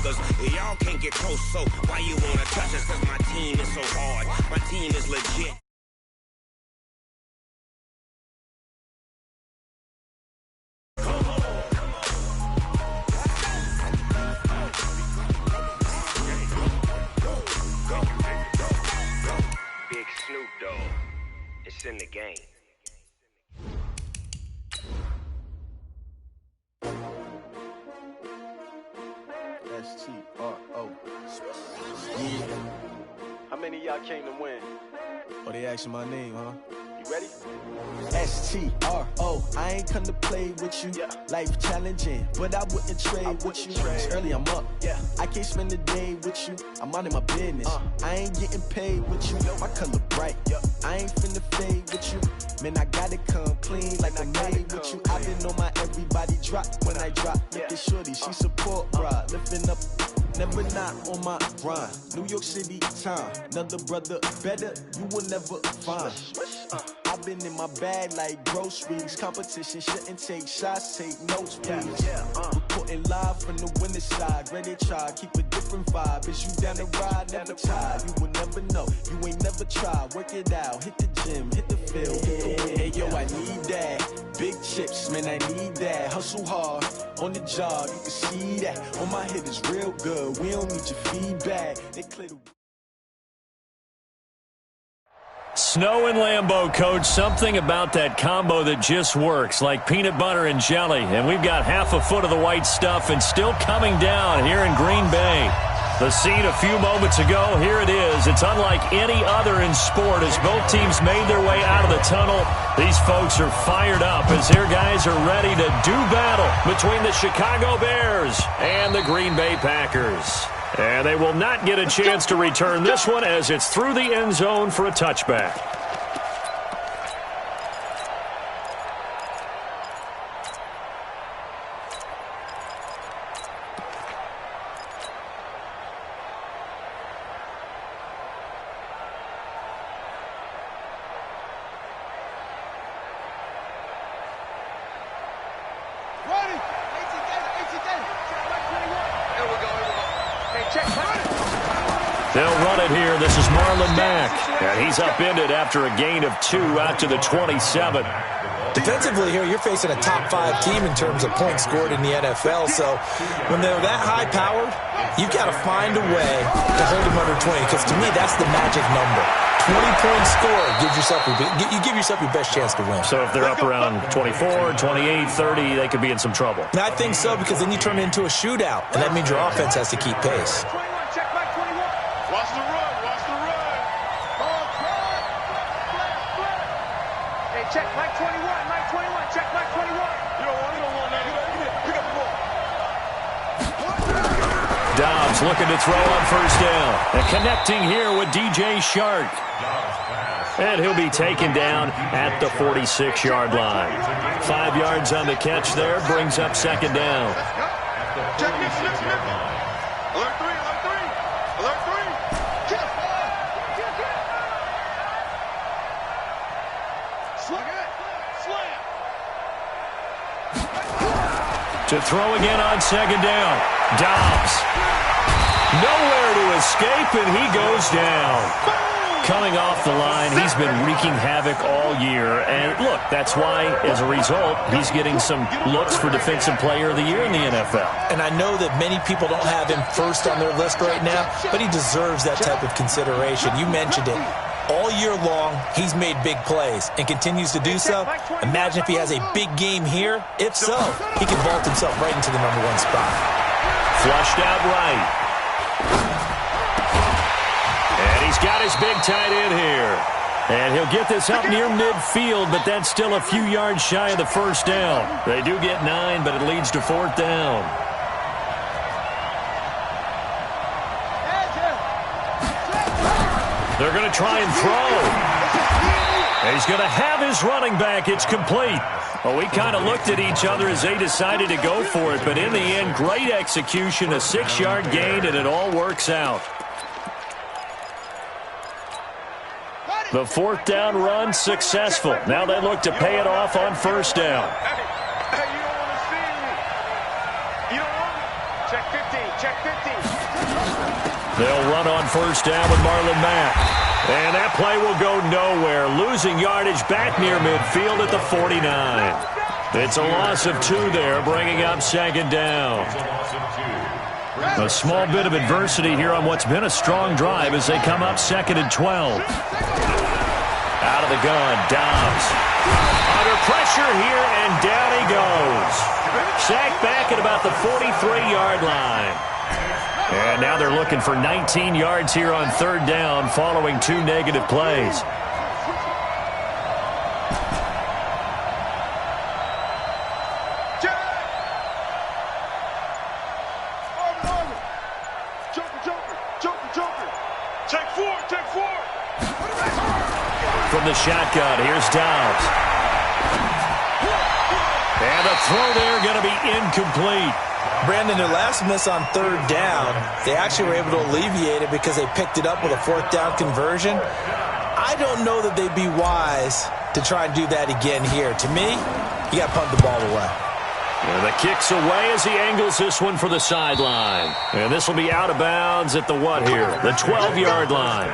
niggas. Y'all can't get close, so why you wanna touch us? Cause my team is so hard. My team is legit. Big Snoop Dogg. It's in the game. S-T-R-O. Yeah. How many of y'all came to win? Oh, they asking my name, huh? You ready? S-T-R-O. I ain't come to play with you. Yeah. Life challenging, but I wouldn't trade with you. It's early, I'm up. Yeah. I can't spend the day with you. I'm out in my business. I ain't getting paid with you. My color bright. I ain't finna fade with you. Man, I gotta come clean like I made with you. I've been on my everybody drop when I drop. Look at shorty, she support bra. Lifting up, never not on my grind. New York City time, another brother better, you will never find. I've been in my bag like groceries. Competition shouldn't take shots, take notes, please. Reporting live from the winning side. Ready to try, keep a different vibe. Is you down the ride, never tired. You will never know, you ain't never tried. Work it out, hit the gym, hit the field, hit the wheel. Hey yo, I need that. Big chips, man, I need that. Hustle hard, on the job, you can see that. On my hit is real good, we don't need your feedback. They clear the... Snow and Lambeau, Coach. Something about that combo that just works, like peanut butter and jelly. And we've got half a foot of the white stuff and still coming down here in Green Bay. The scene a few moments ago, here it is. It's unlike any other in sport as both teams made their way out of the tunnel. These folks are fired up as their guys are ready to do battle between the Chicago Bears and the Green Bay Packers. And they will not get a chance to return this one as it's through the end zone for a touchback. They'll run it here. This is Marlon Mack. And he's upended after a gain of 2 out to the 27. Defensively here, you're facing a top-5 team in terms of points scored in the NFL. So when they're that high-powered, you've got to find a way to hold them under 20. Because to me, that's the magic number. 20-point score gives yourself you give yourself your best chance to win. So if they're up around 24, 28, 30, they could be in some trouble. And I think so, because then you turn it into a shootout, and that means your offense has to keep pace. Watch the run, watch the run. Hey, check Mike 21, Mike 21, check Mike 21. You don't want that. Pick up the ball. Dobbs looking to throw on first down. And connecting here with DJ Shark. And he'll be taken down at the 46-yard line. 5 yards on the catch there, brings up second down. Check this, Alert 3, alert 3. Alert 3. To throw again on second down. Dobbs. Nowhere to escape, and he goes down. Coming off the line, he's been wreaking havoc all year. And look, that's why, as a result, he's getting some looks for Defensive Player of the Year in the NFL. And I know that many people don't have him first on their list right now, but he deserves that type of consideration. You mentioned it. All year long, he's made big plays and continues to do so. Imagine if he has a big game here. If so, he can vault himself right into the #1 spot. Flushed out right. And he's got his big tight end here. And he'll get this up near midfield, but that's still a few yards shy of the first down. They do get 9, but it leads to 4th down. They're going to try and throw. He's going to have his running back. It's complete. Well, we kind of looked at each other as they decided to go for it, but in the end, great execution, a 6-yard gain, and it all works out. The 4th down run successful. Now they look to pay it off on first down. Hey, you don't want to see me. You don't want me. Check 50. Check 50. They'll run on first down with Marlon Mack. And that play will go nowhere. Losing yardage back near midfield at the 49. It's a loss of 2 there, bringing up second down. A small bit of adversity here on what's been a strong drive as they come up second and 12. Out of the gun, Dobbs. Under pressure here, and down he goes. Sacked back at about the 43-yard line. And now they're looking for 19 yards here on third down following 2 negative plays. From the shotgun, here's Dobbs. And the throw there going to be incomplete. Brandon, their last miss on third down, they actually were able to alleviate it because they picked it up with a fourth down conversion. I don't know that they'd be wise to try and do that again here. To me, you got to punt the ball away. And the kick's away as he angles this one for the sideline. And this will be out of bounds at the what here? The 12-yard line.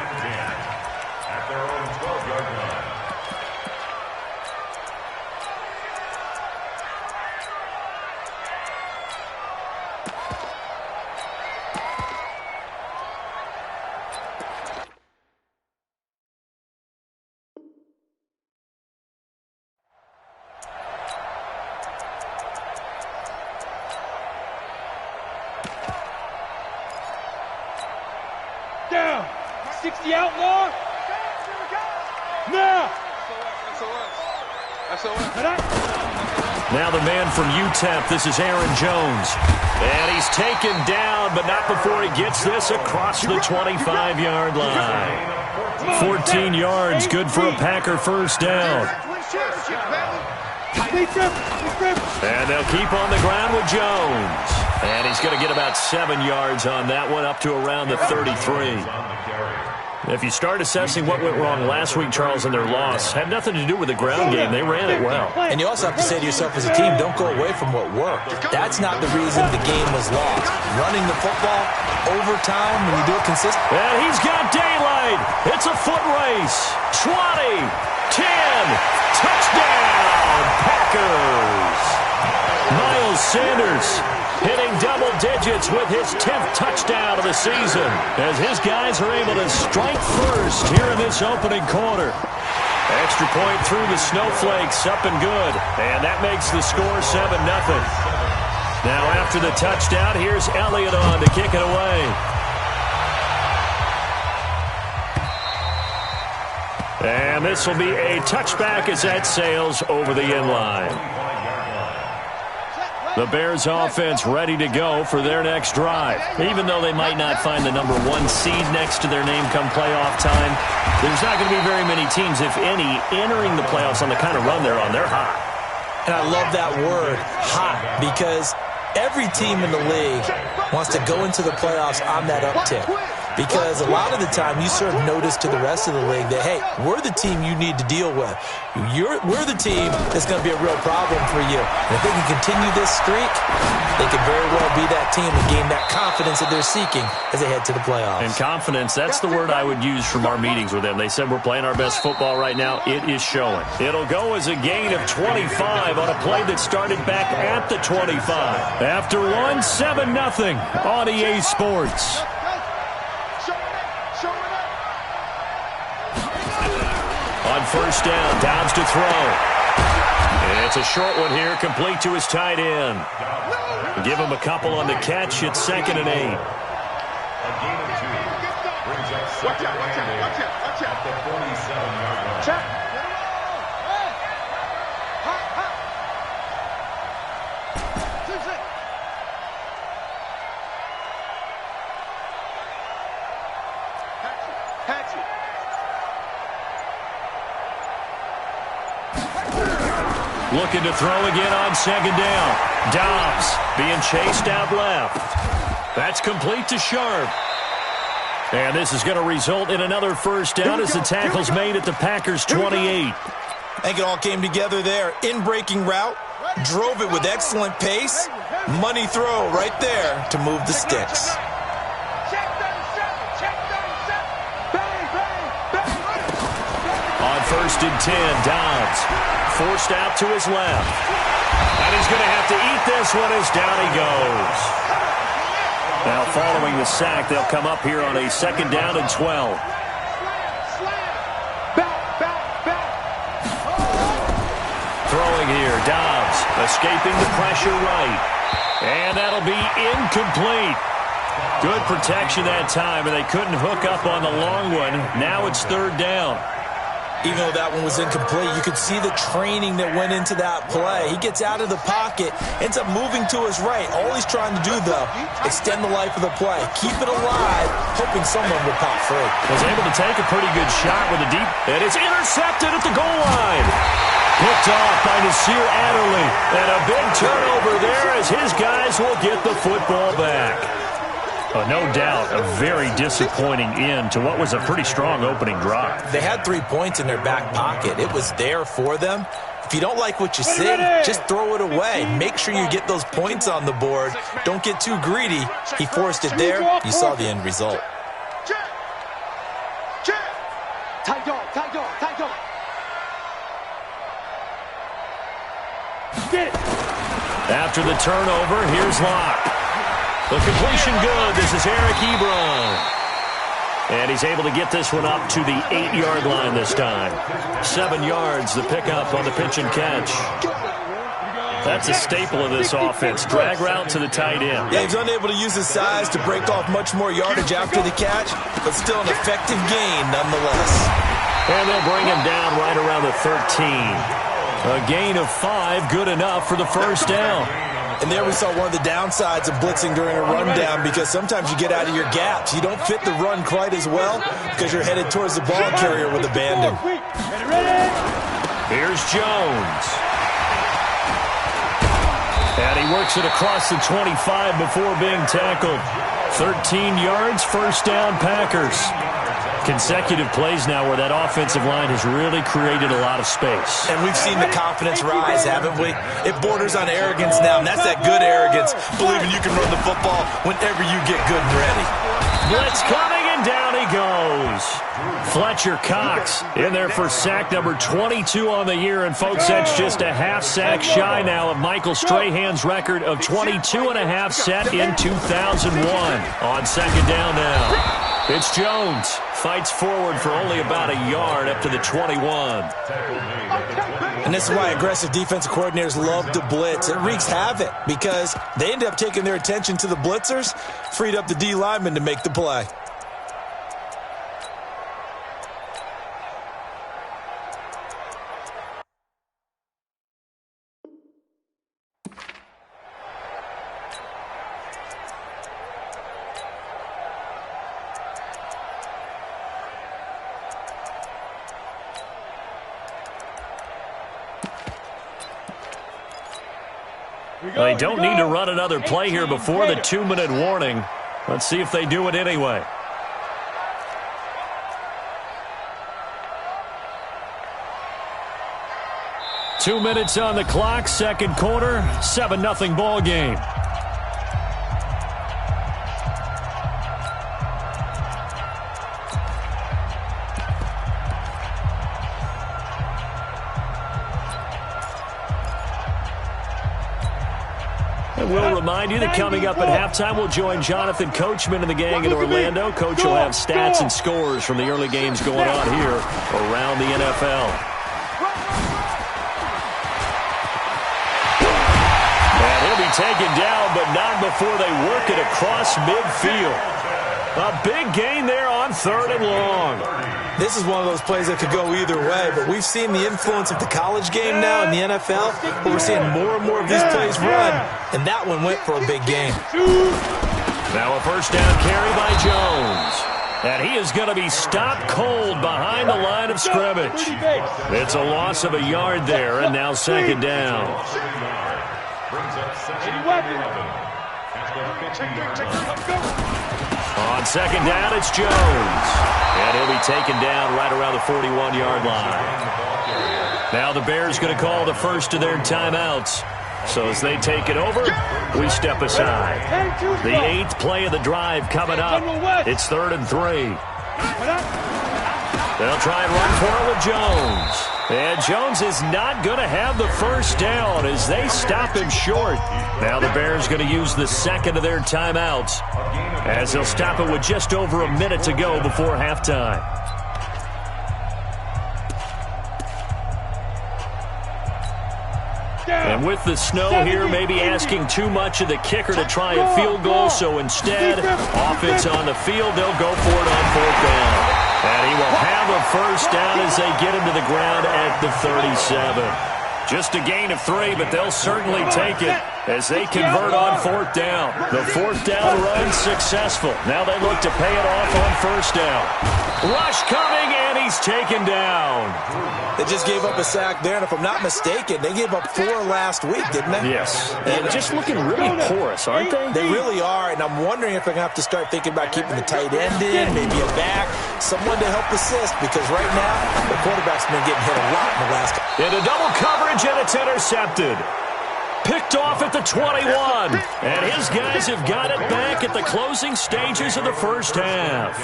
Down. 60 outlaw. Now. Now the man from UTEP, this is Aaron Jones. And he's taken down, but not before he gets this across the 25-yard line. 14 yards, good for a Packer first down. And they'll keep on the ground with Jones. And he's going to get about 7 yards on that one, up to around the 33. If you start assessing what went wrong last week, Charles, in their loss, had nothing to do with the ground game. They ran it well. And you also have to say to yourself as a team, don't go away from what worked. That's not the reason the game was lost. Running the football, overtime, when you do it consistently. And he's got daylight. It's a foot race. 20, 10, touchdown, Packers. Miles Sanders hitting double digits with his 10th touchdown of the season as his guys are able to strike first here in this opening quarter. Extra point through the snowflakes, up and good. And that makes the score 7-0. Now after the touchdown, here's Elliott on to kick it away. And this will be a touchback as that sails over the end line. The Bears offense ready to go for their next drive. Even though they might not find the number 1 seed next to their name come playoff time, there's not going to be very many teams, if any, entering the playoffs on the kind of run they're on. They're hot. And I love that word, hot, because every team in the league wants to go into the playoffs on that uptick. Because a lot of the time you serve notice to the rest of the league that, hey, we're the team you need to deal with. We're the team that's going to be a real problem for you. And if they can continue this streak, they could very well be that team and gain that confidence that they're seeking as they head to the playoffs. And confidence, that's the word I would use from our meetings with them. They said we're playing our best football right now. It is showing. It'll go as a gain of 25 on a play that started back at the 25. After one, 7-0 on EA Sports. On first down, Dobbs to throw. It's a short one here, complete to his tight end. Give him a couple on the catch. It's 2nd and 8. Watch out. The 47-yard line. Check. Looking to throw again on 2nd down. Dobbs being chased out left. That's complete to Sharp. And this is going to result in another first down as the tackle's made at the Packers' 28. I think it all came together there. In-breaking route, drove it with excellent pace, Money throw right there to move the sticks. Check 37. Check 37. Bang, bang, bang. On 1st and 10, Dobbs forced out to his left. And he's going to have to eat this one as down he goes. Now following the sack, they'll come up here on a 2nd down and 12. Throwing here, Dobbs escaping the pressure right. And that'll be incomplete. Good protection that time, and they couldn't hook up on the long one. Now it's 3rd down. Even though that one was incomplete, you could see the training that went into that play. He gets out of the pocket, ends up moving to his right. All he's trying to do, though, extend the life of the play. Keep it alive, hoping someone will pop free. Was able to take a pretty good shot with a deep, and it's intercepted at the goal line. Picked off by Nasir Adderley. And a big turnover there as his guys will get the football back. No doubt a very disappointing end to what was a pretty strong opening drive. They had 3 points in their back pocket. It was there for them. If you don't like what you see, just throw it away. Make sure you get those points on the board. Don't get too greedy. He forced it there. You saw the end result. Check. Check. Tight dog, tight dog, tight dog. Get it. After the turnover, here's Locke. The completion good. This is Eric Ebron. And he's able to get this one up to the 8-yard line this time. 7 yards, the pickup on the pitch and catch. That's a staple of this offense. Drag route to the tight end. Yeah, he's unable to use his size to break off much more yardage after the catch, but still an effective gain nonetheless. And they'll bring him down right around the 13. A gain of 5, good enough for the 1st down. And there we saw one of the downsides of blitzing during a rundown, because sometimes you get out of your gaps. You don't fit the run quite as well because you're headed towards the ball carrier with abandon. Here's Jones. And he works it across the 25 before being tackled. 13 yards, 1st down Packers. Consecutive plays now where that offensive line has really created a lot of space. And we've seen the confidence rise, haven't we? It borders on arrogance now, and that's that good arrogance, believing you can run the football whenever you get good and ready. Blitz coming, and down he goes. Fletcher Cox in there for sack number 22 on the year. And, folks, that's just a half sack shy now of Michael Strahan's record of 22 and a half set in 2001. On 2nd down now. It's Jones. Fights forward for only about a yard up to the 21. And this is why aggressive defensive coordinators love to blitz. It wreaks havoc because they end up taking their attention to the blitzers, freed up the D lineman to make the play. They don't need to run another play here before the 2-minute warning. Let's see if they do it anyway. Two minutes on the clock, 2nd quarter, 7-0 ball game. We'll remind you that coming up at halftime, we'll join Jonathan Coachman and the gang in Orlando. Coach will have stats and scores from the early games going on here around the NFL. And he'll be taken down, but not before they work it across midfield. A big gain there on 3rd and long. This is one of those plays that could go either way, but we've seen the influence of the college game now in the NFL, where we're seeing more and more of these plays run, and that one went for a big gain. Now a 1st down carry by Jones. And he is going to be stopped cold behind the line of scrimmage. It's a loss of a yard there, and now 2nd down. On 2nd down, it's Jones. And he'll be taken down right around the 41-yard line. Now the Bears going to call the first of their timeouts. So as they take it over, we step aside. The 8th play of the drive coming up. It's 3rd and 3. They'll try and run for it with Jones. And Jones is not going to have the first down as they stop him short. Now the Bears going to use the second of their timeouts as they'll stop it with just over a minute to go before halftime. And with the snow here, maybe asking too much of the kicker to try a field goal. So instead, offense on the field, they'll go for it on 4th down. And he will have a first down as they get him to the ground at the 37. Just a gain of 3, but they'll certainly take it as they convert on 4th down. The 4th down run successful. Now they look to pay it off on 1st down. Rush coming, and he's taken down. They just gave up a sack there, and if I'm not mistaken, they gave up 4 last week, didn't they? Yes. And just looking really porous, aren't they? They really are, and I'm wondering if they're going to have to start thinking about keeping the tight end in, maybe a back, someone to help assist, because right now, the quarterback's been getting hit a lot in the last couple. Into double coverage, and it's intercepted. Picked off at the 21. And his guys have got it back at the closing stages of the first half.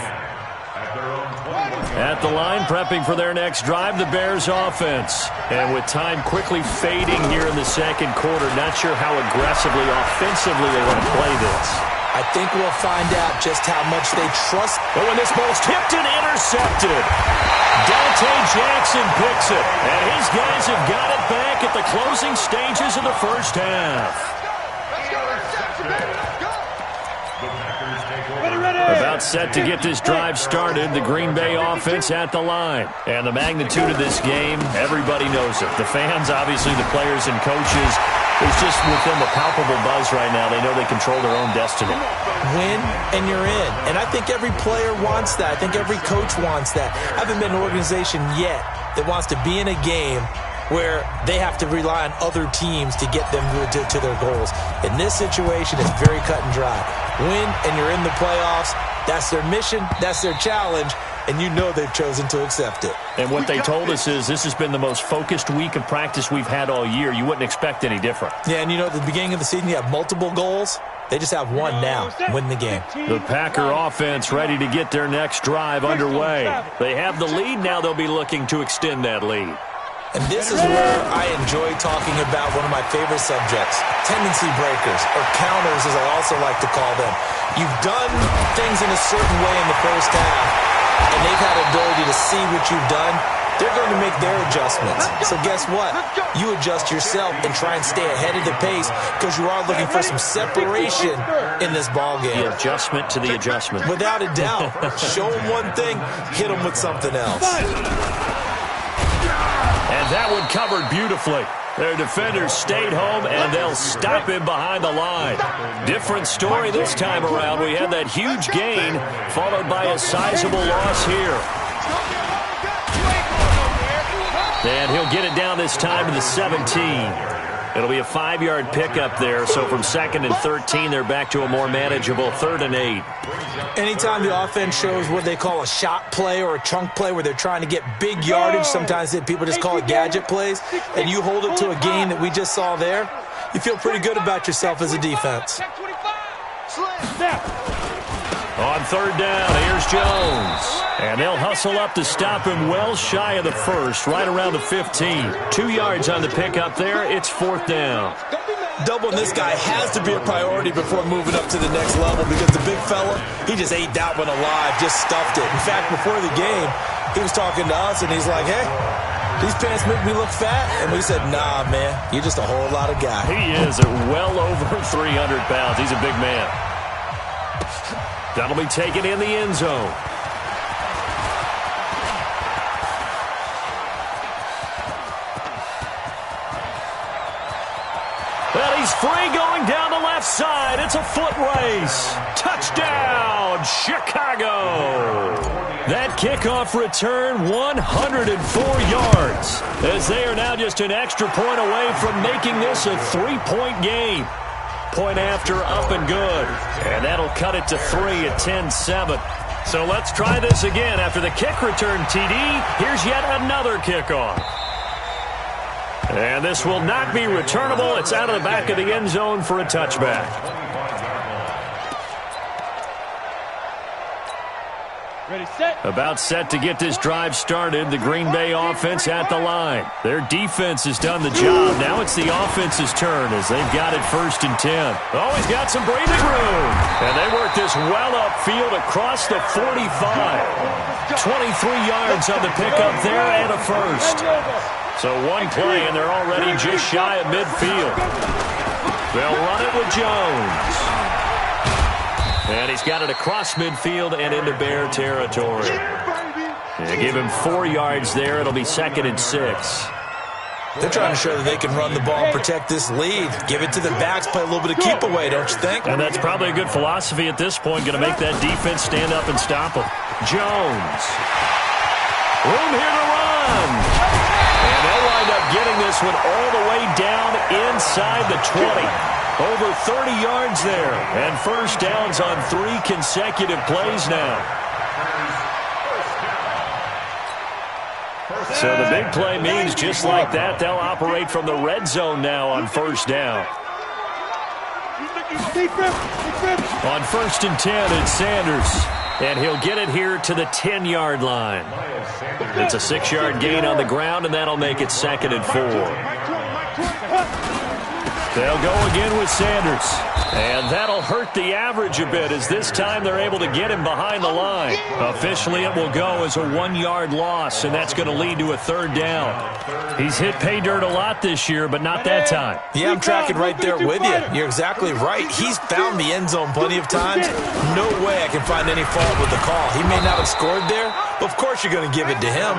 At the line, prepping for their next drive, the Bears offense. And with time quickly fading here in the second quarter, not sure how aggressively, offensively they want to play this. I think we'll find out just how much they trust. But when this ball's tipped and intercepted, Dante Jackson picks it. And his guys have got it back at the closing stages of the first half. About set to get this drive started, the Green Bay offense at the line. And the magnitude of this game, everybody knows it. The fans, obviously the players and coaches, there's just with them a palpable buzz right now. They know they control their own destiny. Win, and you're in. And I think every player wants that. I think every coach wants that. I haven't been an organization yet that wants to be in a game where they have to rely on other teams to get them to their goals. In this situation, it's very cut and dry. Win, and you're in the playoffs. That's their mission. That's their challenge. And you know they've chosen to accept it. And what they told us is this has been the most focused week of practice we've had all year. You wouldn't expect any different. Yeah, and you know, at the beginning of the season, you have multiple goals. They just have one now. Win the game. The Packer offense ready to get their next drive underway. They have the lead. Now they'll be looking to extend that lead. And this is where I enjoy talking about one of my favorite subjects, tendency breakers, or counters as I also like to call them. You've done things in a certain way in the first half, and they've had the ability to see what you've done. They're going to make their adjustments. So guess what? You adjust yourself and try and stay ahead of the pace because you are looking for some separation in this ballgame. The adjustment to the adjustment. Without a doubt. Show them one thing, hit them with something else. And that one covered beautifully. Their defenders stayed home, and they'll stop him behind the line. Different story this time around. We had that huge gain, followed by a sizable loss here. And he'll get it down this time to the 17. It'll be a 5-yard pickup there, so from 2nd and 13, they're back to a more manageable 3rd and 8. Anytime the offense shows what they call a shot play or a chunk play where they're trying to get big yardage, sometimes people just call it gadget plays, and you hold it to a gain that we just saw there, you feel pretty good about yourself as a defense. On 3rd down, here's Jones. And they'll hustle up to stop him well shy of the first, right around the 15. 2 yards on the pickup there. It's 4th down. Doubling this guy has to be a priority before moving up to the next level because the big fella, he just ate that one alive, just stuffed it. In fact, before the game, he was talking to us, and he's like, hey, these pants make me look fat. And we said, nah, man, you're just a whole lot of guy. He is at well over 300 pounds. He's a big man. That'll be taken in the end zone. Well, he's free going down the left side. It's a foot race. Touchdown, Chicago. That kickoff return, 104 yards, as they are now just an extra point away from making this a 3-point game. Point after, up and good. And that'll cut it to 3 at 10-7. So let's try this again. After the kick return TD, here's yet another kickoff. And this will not be returnable. It's out of the back of the end zone for a touchback. Ready, set. About set to get this drive started. The Green Bay offense at the line. Their defense has done the job. Now it's the offense's turn as they've got it 1st and 10. Oh, he's got some breathing room. And they work this well upfield across the 45. 23 yards on the pickup there and a first. So one play, and they're already just shy of midfield. They'll run it with Jones. And he's got it across midfield and into Bear territory. And give him 4 yards there. It'll be 2nd and 6. They're trying to show that they can run the ball and protect this lead. Give it to the backs, play a little bit of keep away, don't you think? And that's probably a good philosophy at this point. Going to make that defense stand up and stop them. Jones. Room here to run. And they'll wind up getting this one all the way down inside the 20. Over 30 yards there. And first downs on 3 consecutive plays now. So the big play means just like that, they'll operate from the red zone now on first down. On 1st and 10, it's Sanders. And he'll get it here to the 10-yard line. It's a 6-yard gain on the ground, and that'll make it 2nd and 4. They'll go again with Sanders. And that'll hurt the average a bit as this time they're able to get him behind the line. Officially, it will go as a 1-yard loss, and that's going to lead to a 3rd down. He's hit pay dirt a lot this year, but not that time. Yeah, I'm tracking right there with you. You're exactly right. He's found the end zone plenty of times. No way I can find any fault with the call. He may not have scored there, but of course you're going to give it to him.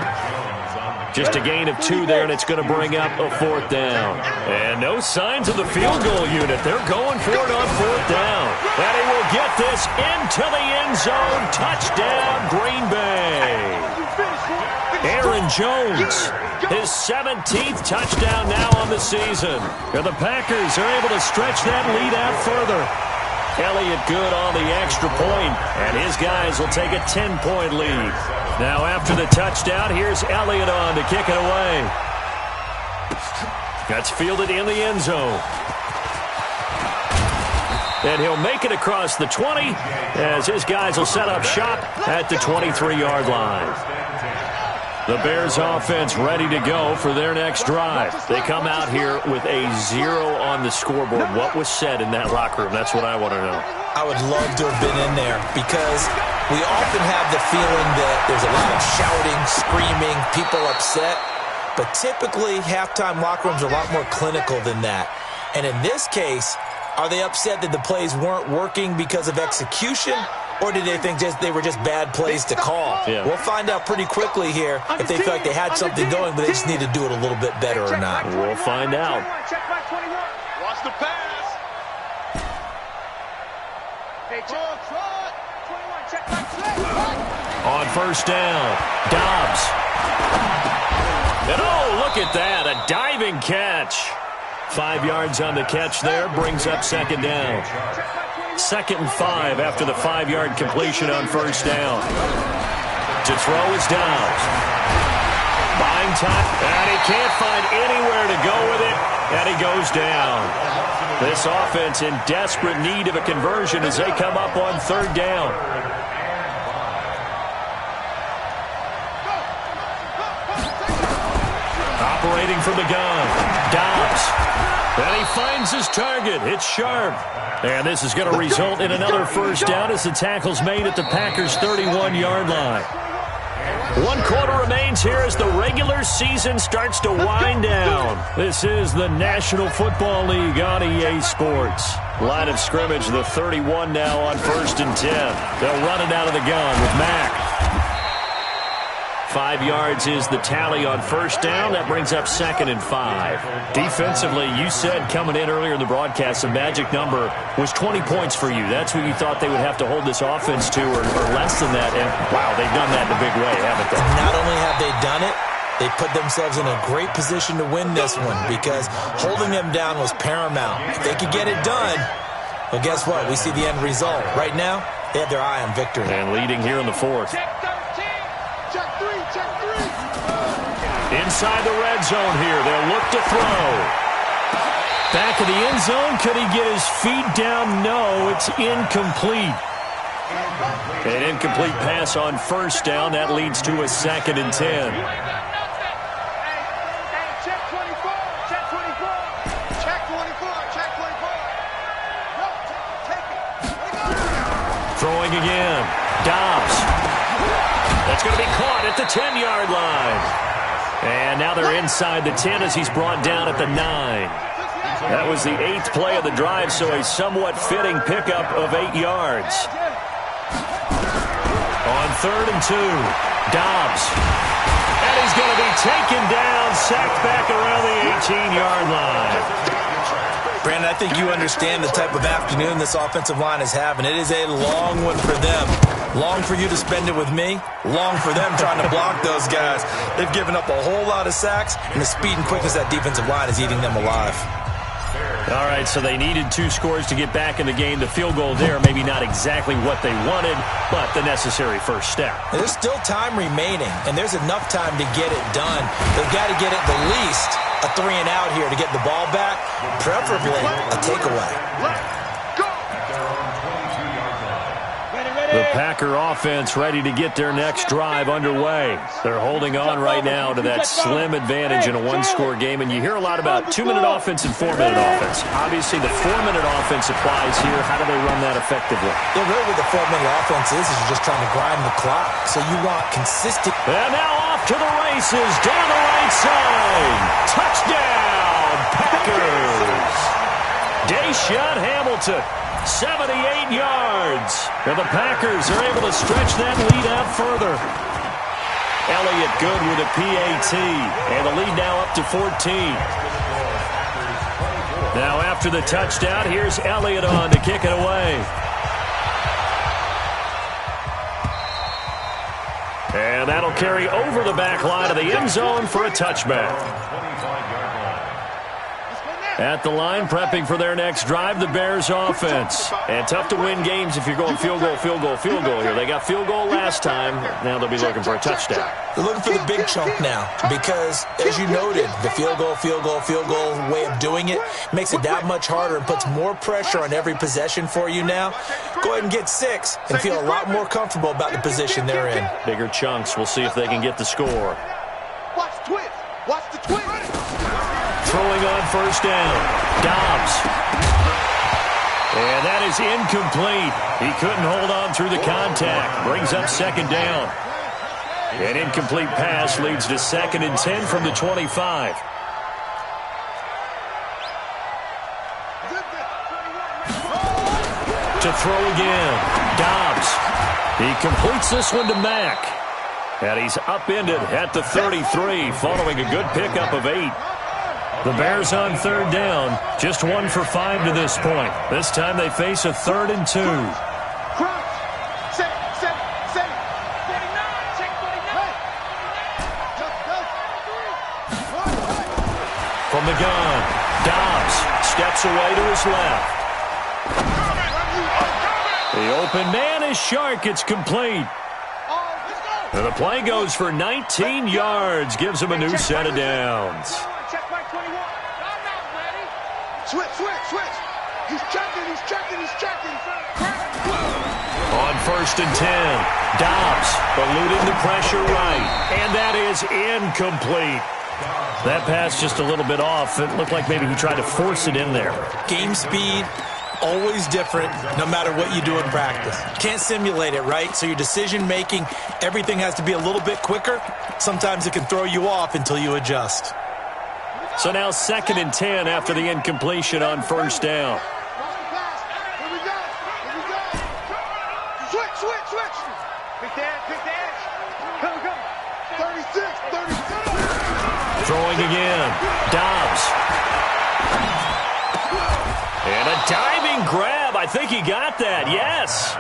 Just a gain of 2 there, and it's going to bring up a 4th down. And no signs of the field goal unit. They're going for it on 4th down. And he will get this into the end zone. Touchdown, Green Bay. Aaron Jones, his 17th touchdown now on the season. And the Packers are able to stretch that lead out further. Elliott good on the extra point, and his guys will take a 10-point lead. Now after the touchdown, here's Elliott on to kick it away. That's fielded in the end zone. And he'll make it across the 20 as his guys will set up shop at the 23-yard line. The Bears offense ready to go for their next drive. They come out here with a 0 on the scoreboard. What was said in that locker room? That's what I want to know. I would love to have been in there because we often have the feeling that there's a lot of shouting, screaming, people upset. But typically, halftime locker rooms are a lot more clinical than that. And in this case, are they upset that the plays weren't working because of execution? Or did they think they were just bad plays to call? Yeah. We'll find out pretty quickly here if they feel like they had something going, but they just need to do it a little bit better or not. We'll find out. Watch the pass. On first down, Dobbs. And oh, look at that, a diving catch. 5 yards on the catch there, brings up 2nd down. 2nd and 5 after the 5-yard completion on first down. To throw is Dobbs. Buying time, and he can't find anywhere to go with it, and he goes down. This offense in desperate need of a conversion as they come up on 3rd down. Operating from the gun, Dobbs. And he finds his target. It's Sharp. And this is going to result in another first down as the tackle's made at the Packers' 31-yard line. 1 quarter remains here as the regular season starts to wind down. This is the National Football League on EA Sports. Line of scrimmage, the 31 now on 1st and 10. They'll run it out of the gun with Mack. 5 yards is the tally on first down. That brings up 2nd and 5. Defensively, you said coming in earlier in the broadcast, the magic number was 20 points for you. That's what you thought they would have to hold this offense to, or less than that. And, wow, they've done that in a big way, haven't they? Not only have they done it, they put themselves in a great position to win this one because holding them down was paramount. If they could get it done, well, guess what? We see the end result. Right now, they have their eye on victory. And leading here in the 4th. Inside the red zone here. They'll look to throw. Back of the end zone. Could he get his feet down? No, it's incomplete. An incomplete pass on first down. That leads to a 2nd and 10. Check 24. Check 24. Check 24. Check 24. No, take it. Throwing again. Dobbs. That's going to be caught at the 10-yard line. And now they're inside the 10 as he's brought down at the 9. That was the 8th play of the drive, so a somewhat fitting pickup of 8 yards. On 3rd and 2, Dobbs. And he's going to be taken down, sacked back around the 18-yard line. Brandon, I think you understand the type of afternoon this offensive line is having. It is a long one for them. Long for you to spend it with me. Long for them trying to block those guys. They've given up a whole lot of sacks, and the speed and quickness of that defensive line is eating them alive. All right, so they needed 2 scores to get back in the game. The field goal there, maybe not exactly what they wanted, but the necessary first step. And there's still time remaining, and there's enough time to get it done. They've got to get at the least a 3-and-out here to get the ball back, preferably a takeaway. The Packer offense ready to get their next drive underway. They're holding on right now to that slim advantage in a 1-score game, and you hear a lot about 2-minute offense and 4-minute offense. Obviously, the 4-minute offense applies here. How do they run that effectively? Yeah, really what the 4-minute offense is you're just trying to grind the clock, so you want consistent. And now off to the races, down the right side. Touchdown, Packers. Deshaun Hamilton. 78 yards. And the Packers are able to stretch that lead out further. Elliott good with a PAT. And the lead now up to 14. Now after the touchdown, here's Elliott on to kick it away. And that'll carry over the back line of the end zone for a touchback. At the line, prepping for their next drive, the Bears offense. And tough to win games if you're going field goal, field goal, field goal here. They got field goal last time. Now they'll be looking for a touchdown. They're looking for the big chunk now because, as you noted, the field goal way of doing it makes it that much harder and puts more pressure on every possession for you now. Go ahead and get 6 and feel a lot more comfortable about the position they're in. Bigger chunks. We'll see if they can get the score. Watch the twist. Watch the twist. Throwing on first down. Dobbs. And that is incomplete. He couldn't hold on through the contact. Brings up 2nd down. An incomplete pass leads to 2nd and 10 from the 25. To throw again. Dobbs. He completes this one to Mack. And he's upended at the 33 following a good pickup of 8. The Bears on 3rd down, just 1 for 5 to this point. This time they face a 3rd and 2. From the gun, Dobbs steps away to his left. The open man is Shark. It's complete. And the play goes for 19 yards, gives him a new set of downs. Switch. He's checking. On 1st and 10, Dobbs eluding the pressure right. And that is incomplete. That pass just a little bit off. It looked like maybe he tried to force it in there. Game speed, always different no matter what you do in practice. Can't simulate it, right? So your decision-making, everything has to be a little bit quicker. Sometimes it can throw you off until you adjust. So now 2nd and 10 after the incompletion on first down. Here we go. Switch. Pick the edge. Come. 36. Throwing again. Dobbs. And a diving grab. I think he got that. Yes.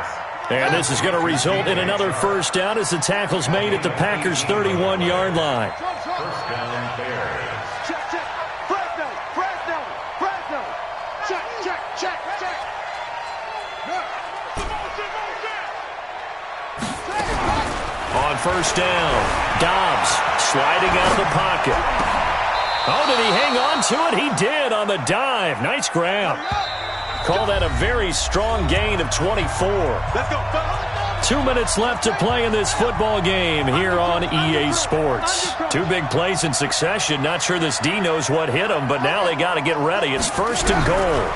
And this is going to result in another first down as the tackle's made at the Packers' 31-yard line. On first down, Dobbs sliding out of the pocket. Oh, did he hang on to it? He did on the dive. Nice grab. Call that a very strong gain of 24. Let's go, fellas. 2 minutes left to play in this football game here on EA Sports. 2 big plays in succession. Not sure this D knows what hit him, but now they got to get ready. It's first and goal.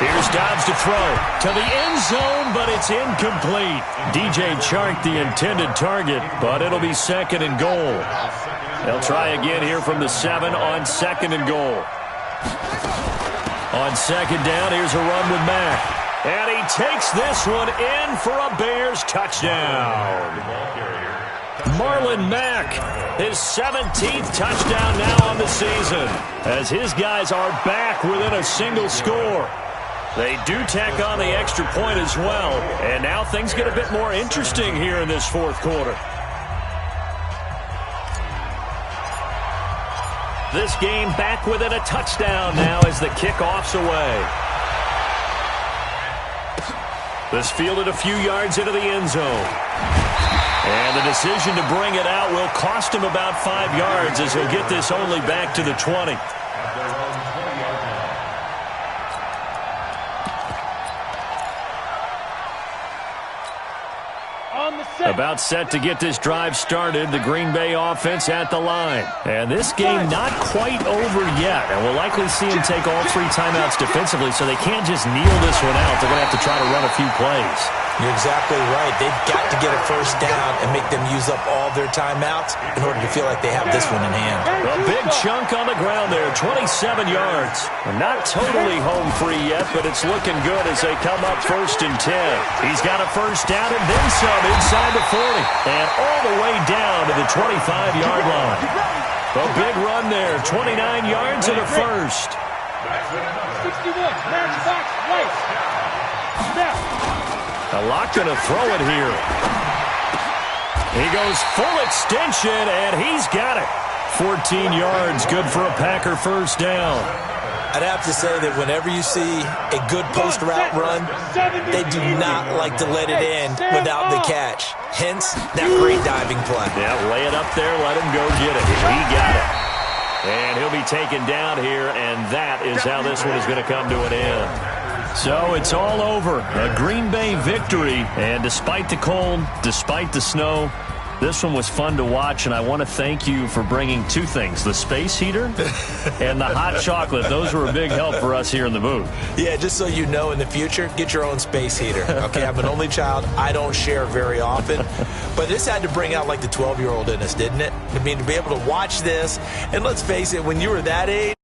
Here's Dobbs to throw to the end zone, but it's incomplete. DJ Chark the intended target, but it'll be second and goal. They'll try again here from the 7 on second and goal. On second down, here's a run with Mack. And he takes this one in for a Bears touchdown. Marlon Mack, his 17th touchdown now on the season, as his guys are back within a single score. They do tack on the extra point as well, and now things get a bit more interesting here in this fourth quarter. This game back within a touchdown now as the kickoff's away. This fielded a few yards into the end zone. And the decision to bring it out will cost him about 5 yards as he'll get this only back to the 20. About set to get this drive started. The Green Bay offense at the line. And this game not quite over yet. And we'll likely see him take all 3 timeouts defensively, so they can't just kneel this one out. They're going to have to try to run a few plays. You're exactly right. They've got to get a first down and make them use up all their timeouts in order to feel like they have this one in hand. A big chunk on the ground there, 27 yards. Not totally home free yet, but it's looking good as they come up first and 10. He's got a first down and then some inside the 40. And all the way down to the 25-yard line. A big run there, 29 yards and a first. 61, matchbox, right. Snap. Lock going to throw it here. He goes full extension, and he's got it. 14 yards, good for a Packer first down. I'd have to say that whenever you see a good post route run, they do not like to let it in without the catch. Hence, that great diving play. Yeah, lay it up there, let him go get it. He got it. And he'll be taken down here, and that is how this one is going to come to an end. So it's all over. A Green Bay victory. And despite the cold, despite the snow, this one was fun to watch, and I want to thank you for bringing 2 things, the space heater and the hot chocolate. Those were a big help for us here in the booth. Yeah, just so you know, in the future, get your own space heater. Okay, I'm an only child. I don't share very often. But this had to bring out, like, the 12-year-old in us, didn't it? I mean, to be able to watch this, and let's face it, when you were that age,